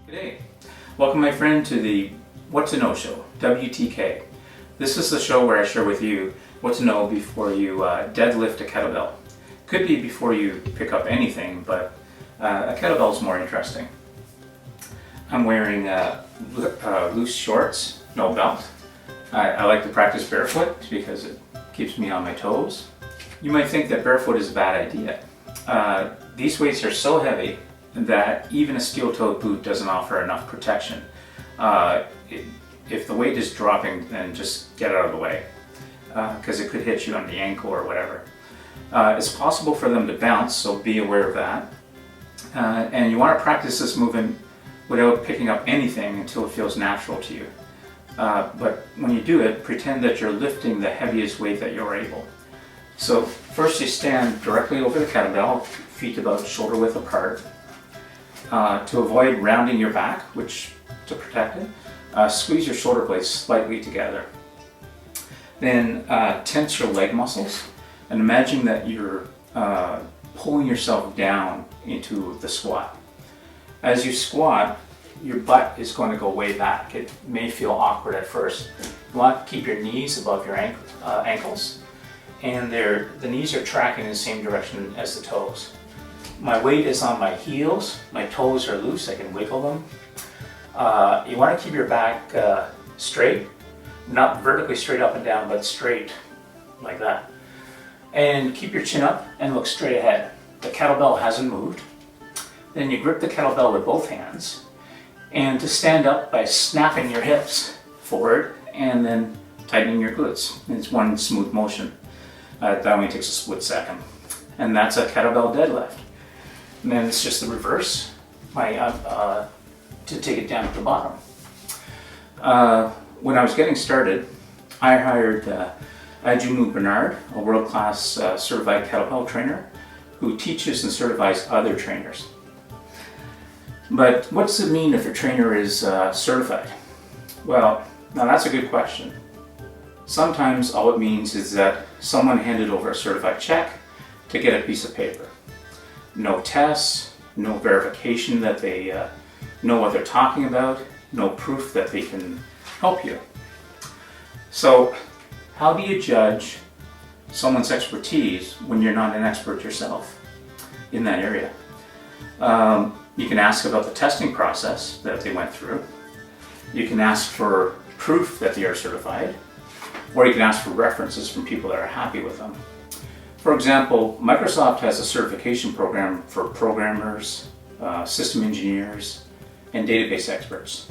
G'day. Welcome my friend to the What to Know show, WTK. This is the show where I share with you what to know before you deadlift a kettlebell. Could be before you pick up anything, but a kettlebell is more interesting. I'm wearing loose shorts, no belt. I like to practice barefoot because it keeps me on my toes. You might think that barefoot is a bad idea. These weights are so heavy that even a steel-toed boot doesn't offer enough protection. If the weight is dropping, then just get out of the way because it could hit you on the ankle or whatever. It's possible for them to bounce, so be aware of that. And you want to practice this movement without picking up anything until it feels natural to you. But when you do it, pretend that you're lifting the heaviest weight that you're able. So first you stand directly over the kettlebell, feet about shoulder width apart. To avoid rounding your back, to protect it, squeeze your shoulder blades slightly together. Then tense your leg muscles and imagine that you're pulling yourself down into the squat. As you squat, your butt is going to go way back. It may feel awkward at first. You want to keep your knees above your ankles, and the knees are tracking in the same direction as the toes. My weight is on my heels, my toes are loose, I can wiggle them. You want to keep your back straight, not vertically straight up and down, but straight like that. And keep your chin up and look straight ahead. The kettlebell hasn't moved. Then you grip the kettlebell with both hands, and to stand up by snapping your hips forward and then tightening your glutes. It's one smooth motion. That only takes a split second. And that's a kettlebell deadlift. And then it's just the reverse, to take it down to the bottom. When I was getting started, I hired Ajumu Bernard, a world-class certified kettlebell trainer who teaches and certifies other trainers. But what does it mean if a trainer is certified? Well, now that's a good question. Sometimes all it means is that someone handed over a certified check to get a piece of paper. No tests, no verification that they know what they're talking about, no proof that they can help you. So how do you judge someone's expertise when you're not an expert yourself in that area? You can ask about the testing process that they went through. You can ask for proof that they are certified, or you can ask for references from people that are happy with them. For example, Microsoft has a certification program for programmers, system engineers, and database experts.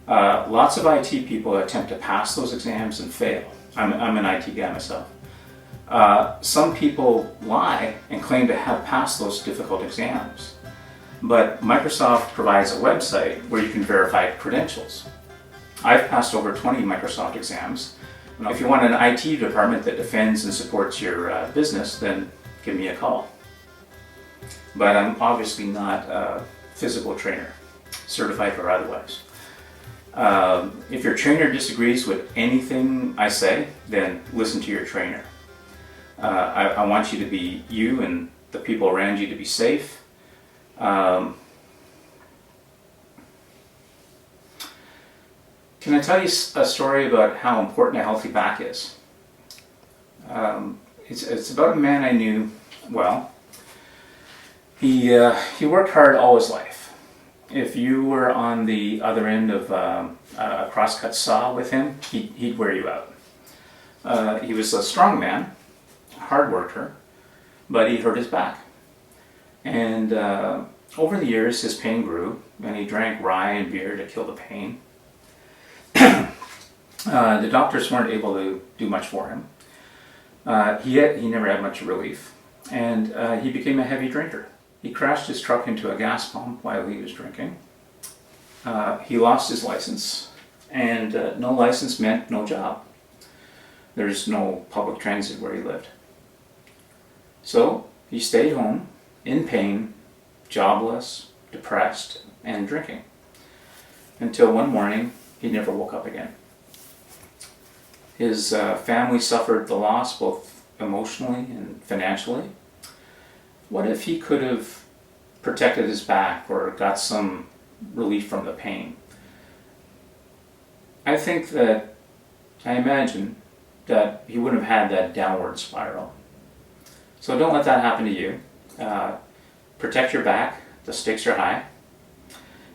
Lots of IT people attempt to pass those exams and fail. I'm an IT guy myself. Some people lie and claim to have passed those difficult exams. But Microsoft provides a website where you can verify credentials. I've passed over 20 Microsoft exams. If you want an IT department that defends and supports your business, then give me a call. But I'm obviously not a physical trainer, certified or otherwise. If your trainer disagrees with anything I say, then listen to your trainer. I want you to be you and the people around you to be safe. Can I tell you a story about how important a healthy back is? It's about a man I knew well. He worked hard all his life. If you were on the other end of a crosscut saw with him, he'd wear you out. He was a strong man, hard worker, but he hurt his back. And over the years, his pain grew, and he drank rye and beer to kill the pain. The doctors weren't able to do much for him. He never had much relief, and he became a heavy drinker. He crashed his truck into a gas pump while he was drinking. He lost his license, and no license meant no job. There's no public transit where he lived. So he stayed home, in pain, jobless, depressed, and drinking, until one morning he never woke up again. His family suffered the loss both emotionally and financially. What if he could have protected his back or got some relief from the pain. I imagine that he wouldn't have had that downward spiral. So don't let that happen to you. Protect your back. The stakes are high.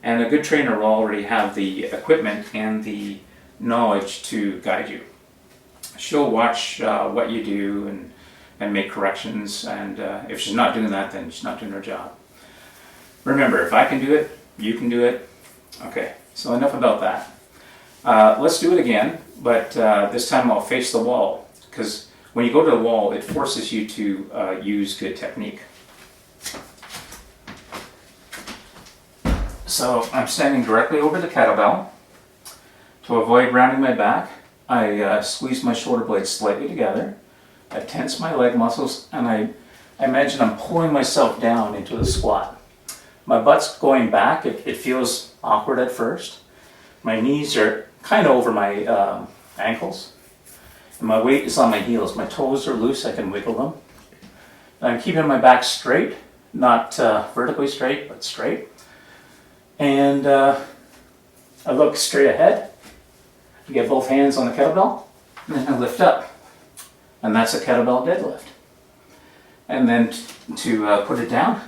And a good trainer will already have the equipment and the knowledge to guide you. She'll watch what you do and make corrections, and if she's not doing that, then she's not doing her job. Remember, if I can do it, you can do it. Okay, so enough about that. Let's do it again, but this time I'll face the wall, because when you go to the wall, it forces you to use good technique. So I'm standing directly over the kettlebell. To avoid rounding my back, I squeeze my shoulder blades slightly together. I tense my leg muscles, and I imagine I'm pulling myself down into the squat. My butt's going back. It feels awkward at first. My knees are kind of over my ankles. And my weight is on my heels. My toes are loose. I can wiggle them. And I'm keeping my back straight, not vertically straight, but straight. And I look straight ahead. I get both hands on the kettlebell, and then I lift up. And that's a kettlebell deadlift. And then to put it down,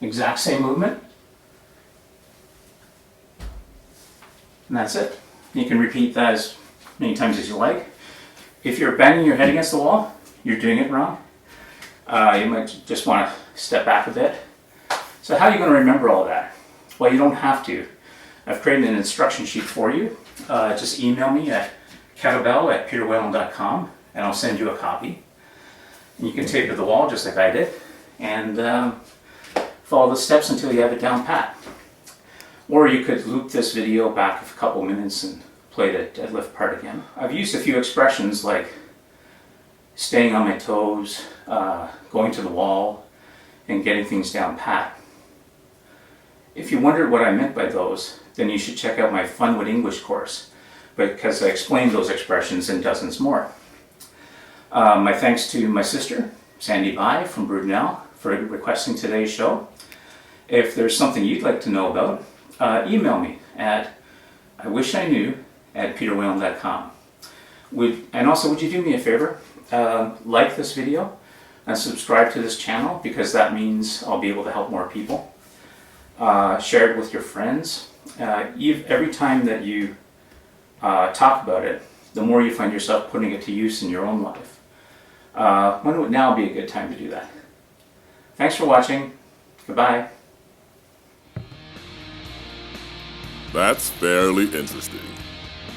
exact same movement. And that's it. You can repeat that as many times as you like. If you're banging your head against the wall, you're doing it wrong. You might just want to step back a bit. So how are you going to remember all that? Well, you don't have to. I've created an instruction sheet for you. Just email me at kettlebell@peterwhalen.com and I'll send you a copy. And you can tape it to the wall just like I did and follow the steps until you have it down pat. Or you could loop this video back a couple minutes and play the deadlift part again. I've used a few expressions like staying on my toes, going to the wall, and getting things down pat. If you wondered what I meant by those, then you should check out my Fun with English course, because I explain those expressions and dozens more. My thanks to my sister, Sandy Bai from Brunel, for requesting today's show. If there's something you'd like to know about, email me at iwishiknew@peterwhalen.com. And also, would you do me a favor? Like this video and subscribe to this channel, because that means I'll be able to help more people. Share it with your friends. Every time that you talk about it, the more you find yourself putting it to use in your own life. When would now be a good time to do that? Thanks for watching. Goodbye. That's fairly interesting.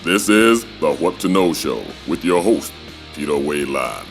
This is the What to Know Show with your host, Peter Whalen.